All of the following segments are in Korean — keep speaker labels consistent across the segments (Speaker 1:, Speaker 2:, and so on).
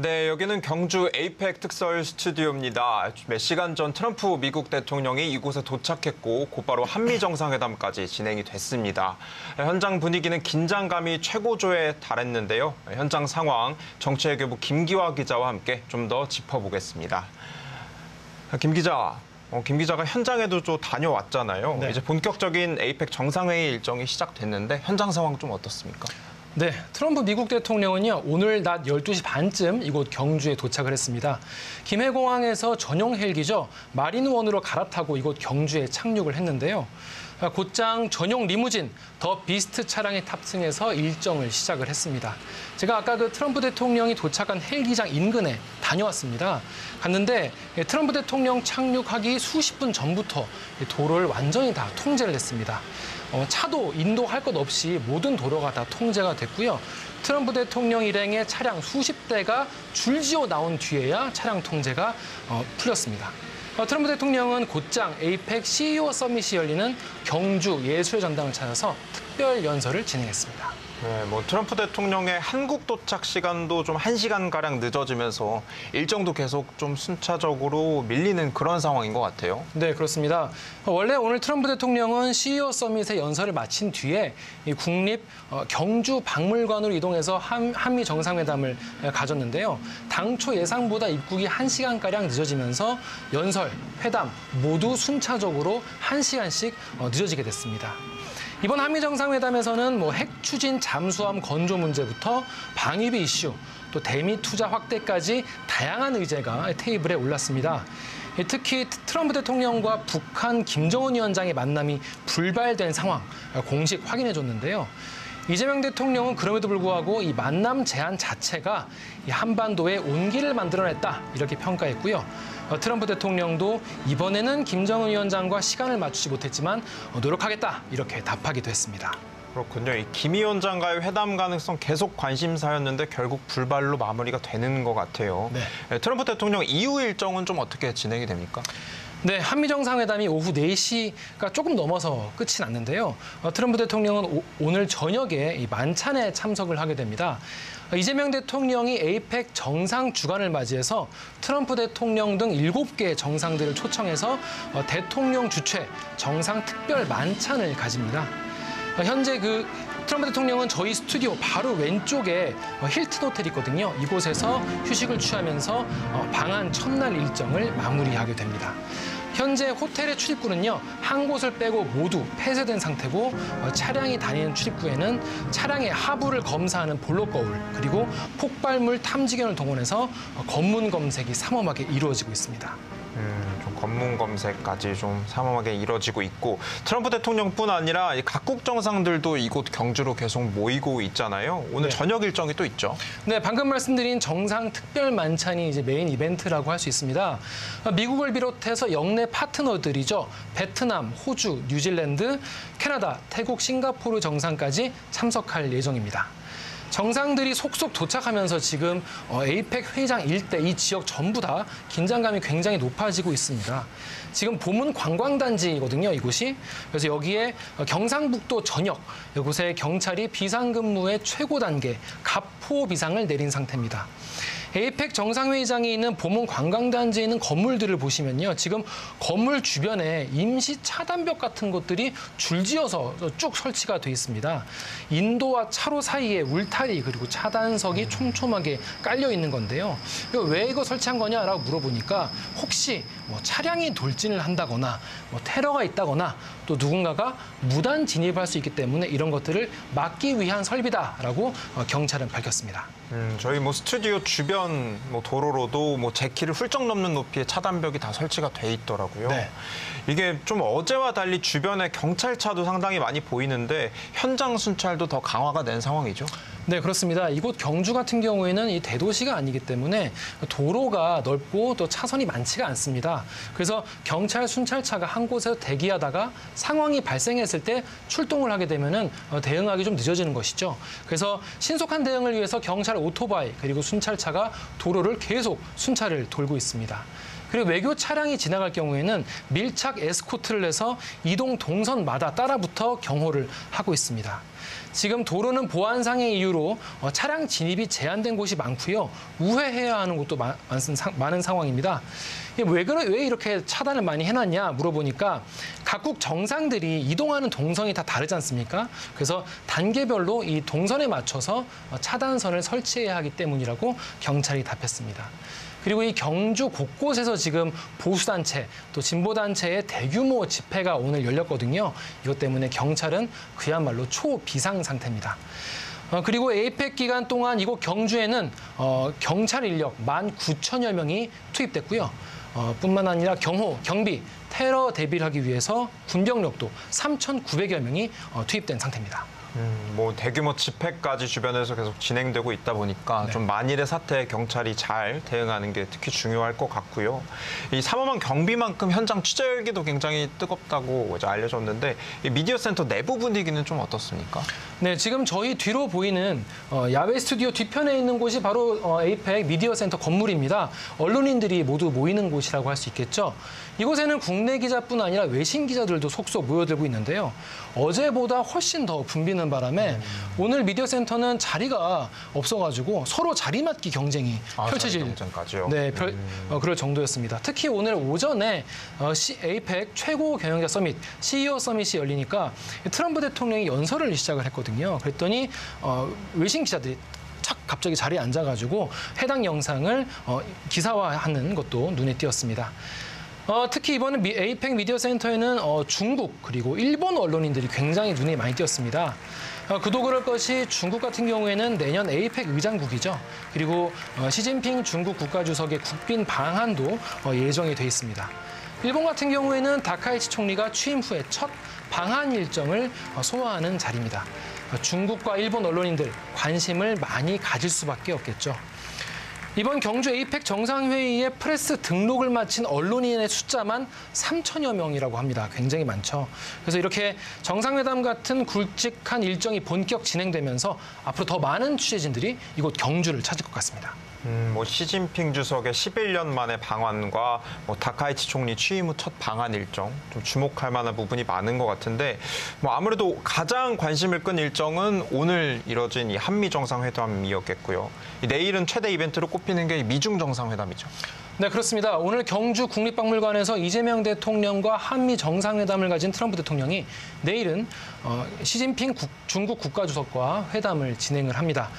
Speaker 1: 네, 여기는 경주 에이펙 특설 스튜디오입니다. 몇 시간 전 트럼프 미국 대통령이 이곳에 도착했고 곧바로 한미 정상회담까지 진행이 됐습니다. 현장 분위기는 긴장감이 최고조에 달했는데요. 현장 상황 정치외교부 김기화 기자와 함께 좀 더 짚어보겠습니다. 김 기자가 현장에도 좀 다녀왔잖아요.
Speaker 2: 네.
Speaker 1: 이제 본격적인 에이펙 정상회의 일정이 시작됐는데 현장 상황 좀 어떻습니까?
Speaker 2: 네, 트럼프 미국 대통령은요, 오늘 낮 12시 반쯤 이곳 경주에 도착을 했습니다. 김해공항에서 전용 헬기죠, 마린원으로 갈아타고 이곳 경주에 착륙을 했는데요. 곧장 전용 리무진 더 비스트 차량에 탑승해서 일정을 시작을 했습니다. 제가 아까 그 트럼프 대통령이 도착한 헬기장 인근에 다녀왔습니다. 갔는데 트럼프 대통령 착륙하기 수십 분 전부터 도로를 완전히 다 통제를 했습니다. 차도 인도할 것 없이 모든 도로가 다 통제가 됐고요. 트럼프 대통령 일행의 차량 수십 대가 줄지어 나온 뒤에야 차량 통제가 풀렸습니다. 트럼프 대통령은 곧장 에이펙 CEO 서밋이 열리는 경주 예술의 전당을 찾아서 특별 연설을 진행했습니다.
Speaker 1: 네, 트럼프 대통령의 한국 도착 시간도 좀 1시간가량 늦어지면서 일정도 계속 좀 순차적으로 밀리는 그런 상황인 것 같아요.
Speaker 2: 네, 그렇습니다. 원래 오늘 트럼프 대통령은 CEO 서밋의 연설을 마친 뒤에 이 국립 경주 박물관으로 이동해서 한미 정상회담을 가졌는데요. 당초 예상보다 입국이 1시간가량 늦어지면서 연설, 회담 모두 순차적으로 1시간씩 늦어지게 됐습니다. 이번 한미 정상회담에서는 핵 추진 잠수함 건조 문제부터 방위비 이슈, 또 대미 투자 확대까지 다양한 의제가 테이블에 올랐습니다. 특히 트럼프 대통령과 북한 김정은 위원장의 만남이 불발된 상황 공식 확인해줬는데요. 이재명 대통령은 그럼에도 불구하고 이 만남 제안 자체가 이 한반도에 온기를 만들어냈다 이렇게 평가했고요. 트럼프 대통령도 이번에는 김정은 위원장과 시간을 맞추지 못했지만 노력하겠다 이렇게 답하기도 했습니다.
Speaker 1: 그렇군요. 이 김 위원장과의 회담 가능성 계속 관심사였는데 결국 불발로 마무리가 되는 것 같아요.
Speaker 2: 네.
Speaker 1: 트럼프 대통령 이후 일정은 좀 어떻게 진행이 됩니까?
Speaker 2: 네, 한미 정상회담이 오후 4시가 조금 넘어서 끝이 났는데요. 트럼프 대통령은 오늘 저녁에 이 만찬에 참석을 하게 됩니다. 이재명 대통령이 에이펙 정상 주간을 맞이해서 트럼프 대통령 등 7개 정상들을 초청해서 대통령 주최 정상 특별 만찬을 가집니다. 현재 트럼프 대통령은 저희 스튜디오 바로 왼쪽에 힐튼 호텔이 있거든요. 이곳에서 휴식을 취하면서 방한 첫날 일정을 마무리하게 됩니다. 현재 호텔의 출입구는요, 한 곳을 빼고 모두 폐쇄된 상태고 차량이 다니는 출입구에는 차량의 하부를 검사하는 볼록 거울 그리고 폭발물 탐지견을 동원해서 검문 검색이 삼엄하게 이루어지고 있습니다.
Speaker 1: 좀 검문 검색까지 좀 삼엄하게 이뤄지고 있고 트럼프 대통령뿐 아니라 각국 정상들도 이곳 경주로 계속 모이고 있잖아요. 오늘
Speaker 2: 네.
Speaker 1: 저녁 일정이 또 있죠.
Speaker 2: 네, 방금 말씀드린 정상 특별 만찬이 이제 메인 이벤트라고 할 수 있습니다. 미국을 비롯해서 영내 파트너들이죠. 베트남, 호주, 뉴질랜드, 캐나다, 태국, 싱가포르 정상까지 참석할 예정입니다. 정상들이 속속 도착하면서 지금 에이펙 회의장 일대 이 지역 전부 다 긴장감이 굉장히 높아지고 있습니다. 지금 봄은 관광단지거든요, 이곳이. 그래서 여기에 경상북도 전역, 이곳에 경찰이 비상근무의 최고 단계, 갑포 비상을 내린 상태입니다. 에이펙 정상회의장에 있는 봄은 관광단지에 있는 건물들을 보시면요. 지금 건물 주변에 임시 차단벽 같은 것들이 줄지어서 쭉 설치가 돼 있습니다. 인도와 차로 사이에 울타리 그리고 차단석이 촘촘하게 깔려 있는 건데요. 왜 이거 설치한 거냐라고 물어보니까 혹시 차량이 돌진을 한다거나 테러가 있다거나 또 누군가가 무단 진입할 수 있기 때문에 이런 것들을 막기 위한 설비다라고 경찰은 밝혔습니다.
Speaker 1: 저희 스튜디오 주변 도로로도 제키를 훌쩍 넘는 높이의 차단벽이 다 설치가 돼 있더라고요.
Speaker 2: 네.
Speaker 1: 이게 좀 어제와 달리 주변에 경찰차도 상당히 많이 보이는데 현장 순찰도 더 강화가 된 상황이죠.
Speaker 2: 네, 그렇습니다. 이곳 경주 같은 경우에는 이 대도시가 아니기 때문에 도로가 넓고 또 차선이 많지가 않습니다. 그래서 경찰 순찰차가 한 곳에서 대기하다가 상황이 발생했을 때 출동을 하게 되면은 대응하기 좀 늦어지는 것이죠. 그래서 신속한 대응을 위해서 경찰 오토바이 그리고 순찰차가 도로를 계속 순찰을 돌고 있습니다. 그리고 외교 차량이 지나갈 경우에는 밀착 에스코트를 해서 이동 동선마다 따라붙어 경호를 하고 있습니다. 지금 도로는 보안상의 이유로 차량 진입이 제한된 곳이 많고요. 우회해야 하는 곳도 많은 상황입니다. 왜 이렇게 차단을 많이 해놨냐 물어보니까 각국 정상들이 이동하는 동선이 다 다르지 않습니까? 그래서 단계별로 이 동선에 맞춰서 차단선을 설치해야 하기 때문이라고 경찰이 답했습니다. 그리고 이 경주 곳곳에서 지금 보수단체 또 진보단체의 대규모 집회가 오늘 열렸거든요. 이것 때문에 경찰은 그야말로 초비상 상태입니다. 그리고 에이펙 기간 동안 이곳 경주에는 경찰 인력 19,000여 명이 투입됐고요. 뿐만 아니라 경비, 테러 대비를 하기 위해서 군병력도 3,900여 명이 투입된 상태입니다.
Speaker 1: 뭐 대규모 집회까지 주변에서 계속 진행되고 있다 보니까 좀 만일의 사태에 경찰이 잘 대응하는 게 특히 중요할 것 같고요. 이 삼엄한 경비만큼 현장 취재 열기도 굉장히 뜨겁다고 이제 알려졌는데 이 미디어 센터 내부 분위기는 좀 어떻습니까?
Speaker 2: 네, 지금 저희 뒤로 보이는 야외 스튜디오 뒤편에 있는 곳이 바로 에이펙 미디어 센터 건물입니다. 언론인들이 모두 모이는 곳이라고 할 수 있겠죠. 이곳에는 국내 기자뿐 아니라 외신 기자들도 속속 모여들고 있는데요. 어제보다 훨씬 더 붐비는 바람에 오늘 미디어 센터는 자리가 없어가지고 서로 자리 맞기 경쟁이 펼쳐질
Speaker 1: 경쟁까지요?
Speaker 2: 네, 그럴 정도였습니다. 특히 오늘 오전에 에이펙 최고 경영자 서밋, CEO 서밋이 열리니까 트럼프 대통령이 연설을 시작을 했거든요. 그랬더니 외신 기자들이 갑자기 자리에 앉아가지고 해당 영상을 기사화하는 것도 눈에 띄었습니다. 특히 이번에 에이펙 미디어 센터에는 중국 그리고 일본 언론인들이 굉장히 눈에 많이 띄었습니다. 그도 그럴 것이 중국 같은 경우에는 내년 에이펙 의장국이죠. 그리고 시진핑 중국 국가주석의 국빈 방한도 예정이 돼 있습니다. 일본 같은 경우에는 다카이치 총리가 취임 후에 첫 방한 일정을 소화하는 자리입니다. 중국과 일본 언론인들 관심을 많이 가질 수밖에 없겠죠. 이번 경주 에이펙 정상회의에 프레스 등록을 마친 언론인의 숫자만 3,000여 명이라고 합니다. 굉장히 많죠. 그래서 이렇게 정상회담 같은 굵직한 일정이 본격 진행되면서 앞으로 더 많은 취재진들이 이곳 경주를 찾을 것 같습니다.
Speaker 1: 뭐 시진핑 주석의 11년 만의 방한과 뭐 다카이치 총리 취임 후 첫 방한 일정 좀 주목할 만한 부분이 많은 것 같은데 뭐 아무래도 가장 관심을 끈 일정은 오늘 이뤄진 이 한미 정상회담이었겠고요. 내일은 최대 이벤트로 꼽히는 게 미중 정상회담이죠.
Speaker 2: 네, 그렇습니다. 오늘 경주 국립박물관에서 이재명 대통령과 한미 정상회담을 가진 트럼프 대통령이 내일은 시진핑 중국 국가주석과 회담을 진행을 합니다.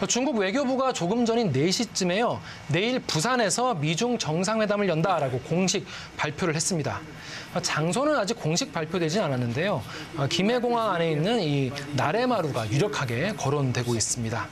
Speaker 2: 중국 외교부가 조금 전인 4시쯤에요. 내일 부산에서 미중 정상회담을 연다라고 공식 발표를 했습니다. 장소는 아직 공식 발표되진 않았는데요. 김해공항 안에 있는 이 나래마루가 유력하게 거론되고 있습니다.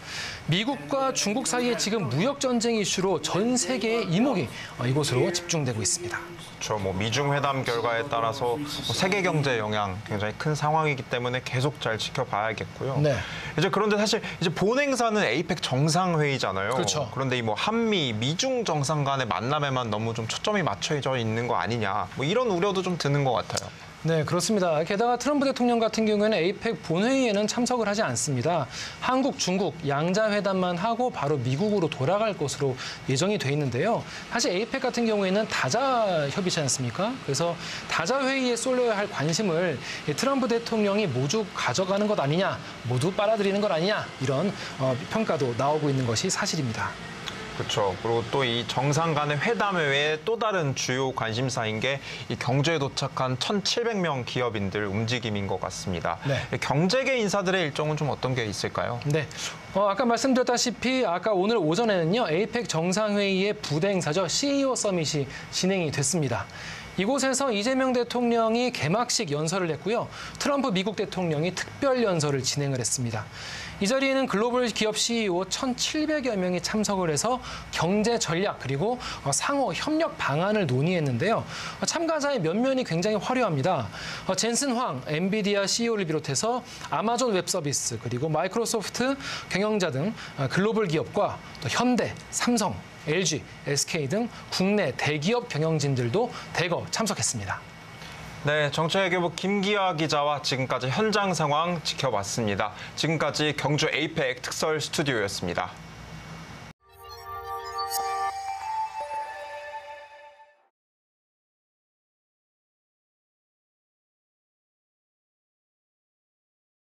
Speaker 2: 미국과 중국 사이에 지금 무역 전쟁 이슈로 전 세계의 이목이 이곳으로 집중되고 있습니다.
Speaker 1: 그렇죠. 뭐 미중 회담 결과에 따라서 세계 경제 영향 굉장히 큰 상황이기 때문에 계속 잘 지켜봐야겠고요.
Speaker 2: 네.
Speaker 1: 이제 그런데 사실 이제 본 행사는 에이펙 정상회의잖아요.
Speaker 2: 그렇죠.
Speaker 1: 그런데 이 뭐 한미, 미중 정상 간의 만남에만 너무 좀 초점이 맞춰져 있는 거 아니냐. 뭐 이런 우려도 좀 드는 것 같아요.
Speaker 2: 네, 그렇습니다. 게다가 트럼프 대통령 같은 경우에는 에이펙 본회의에는 참석을 하지 않습니다. 한국, 중국 양자회담만 하고 바로 미국으로 돌아갈 것으로 예정이 돼 있는데요. 사실 에이펙 같은 경우에는 다자 협의지 않습니까? 그래서 다자 회의에 쏠려야 할 관심을 트럼프 대통령이 모두 가져가는 것 아니냐, 모두 빨아들이는 것 아니냐 이런 평가도 나오고 있는 것이 사실입니다.
Speaker 1: 그렇죠. 그리고 또 이 정상 간의 회담 외에 또 다른 주요 관심사인 게 이 경주에 도착한 1,700명 기업인들 움직임인 것 같습니다.
Speaker 2: 네.
Speaker 1: 경제계 인사들의 일정은 좀 어떤 게 있을까요?
Speaker 2: 네. 아까 말씀드렸다시피 오늘 오전에는요, 에이펙 정상회의의 부대 행사죠. CEO 서밋이 진행이 됐습니다. 이곳에서 이재명 대통령이 개막식 연설을 했고요. 트럼프 미국 대통령이 특별 연설을 진행을 했습니다. 이 자리에는 글로벌 기업 CEO 1,700여 명이 참석을 해서 경제 전략 그리고 상호 협력 방안을 논의했는데요. 참가자의 면면이 굉장히 화려합니다. 젠슨 황, 엔비디아 CEO를 비롯해서 아마존 웹서비스 그리고 마이크로소프트 경영자 등 글로벌 기업과 또 현대, 삼성, LG, SK 등 국내 대기업 경영진들도 대거 참석했습니다.
Speaker 1: 네, 정치외교부 김기화 기자와 지금까지 현장 상황 지켜봤습니다. 지금까지 경주 에이펙 특설 스튜디오였습니다.